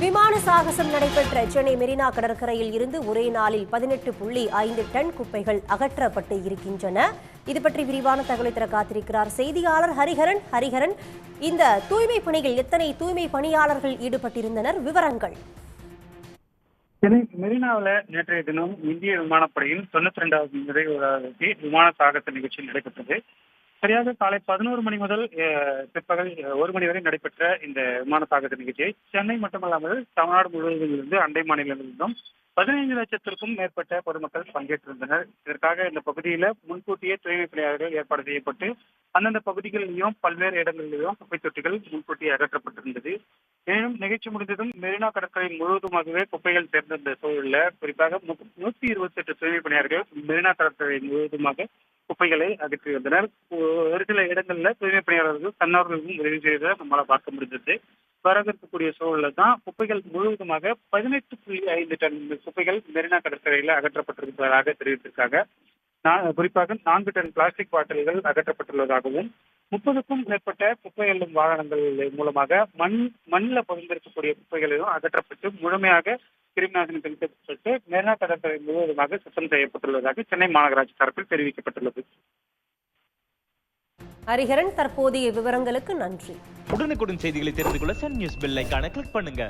விமான சாகசம் நடைபெற்ற சென்னை மெரினா கடற்கரையில் இருந்து ஒரே நாளில் 18.5 டன் குப்பைகள் அகற்றப்பட்டு இருக்கின்றன. இது பற்றி விரிவான தகவலை தர காத்திருக்கிறார் செய்தியாளர் ஹரிஹரன். ஹரிஹரன், இந்த தூய்மை பணியில் எத்தனை தூய்மை பணியாளர்கள் ஈடுபட்டிருந்தனர்? விவரங்கள். சென்னை மெரினாவில் நேற்றைய தினம் இந்திய விமானப்படையின் 92வது நிறைவு விமான சாகச நிகழ்ச்சி நடைபெற்றது. சரியாக காலை 11 மணி முதல் பிற்பகல் 1 மணி வரை நடைபெற்ற இந்த விமான சாகச நிகழ்ச்சியை சென்னை மட்டுமல்லாமல் தமிழ்நாடு முழுவதும் இருந்து அண்டை மாநிலங்களிலும் 15 லட்சத்திற்கும் மேற்பட்ட பொதுமக்கள் பங்கேற்றிருந்தனர். இதற்காக இந்த பகுதியில முன்கூட்டியே தூய்மை பணியாளர்கள் ஏற்பாடு செய்யப்பட்டு அந்தந்த பகுதிகளிலும் பல்வேறு இடங்களிலும் குப்பை தொட்டிகள் முன்கூட்டியே அகற்றப்பட்டிருந்தது. மேலும் நிகழ்ச்சி முடிந்ததும் மெரினா கடற்கரை முழுவதுமாகவே குப்பைகள் சேர்ந்த சூழலில் குறிப்பாக 128 தூய்மை பணியாளர்கள் மெரினா கடற்கரை முழுவதுமாக குப்பைகளை அகற்றி வந்தனர். ஒரு சில இடங்கள்ல தூய்மை பணியாளர்கள் தன்னார்வலர்களும் உதவி செய்த நம்மளால பார்க்க முடிந்தது. வரவிருக்கக்கூடிய சூழல்ல தான் குப்பைகள் முழுவதுமாக 18.5 டன் குப்பைகள் மெரினா கடற்கரையில அகற்றப்பட்டிருப்பதாக தெரிவித்திருக்காங்க. குறிப்பாக 4 டன் பிளாஸ்டிக் பாட்டில்கள் அகற்றப்பட்டுள்ளதாகவும் 30க்கும் மேற்பட்ட குப்பை அள்ளும் வாகனங்கள் மூலமாக மண்ணில் பகிர்ந்திருக்கக்கூடிய குப்பைகளையும் அகற்றப்பட்டு முழுமையாக கிருமிநாசினி தெளிக்கப்பட்டு மெரினா கடற்கரை முழுவதுமாக சுத்தம் செய்யப்பட்டுள்ளதாக சென்னை மாநகராட்சி தரப்பில் தெரிவிக்கப்பட்டுள்ளது. ஹரிஹரன், தற்போதைய விவரங்களுக்கு நன்றி. உடனுக்குடன் செய்திகளை தெரிந்து கொள்ள சன் நியூஸ் பெல் ஐகானை கிளிக் பண்ணுங்க.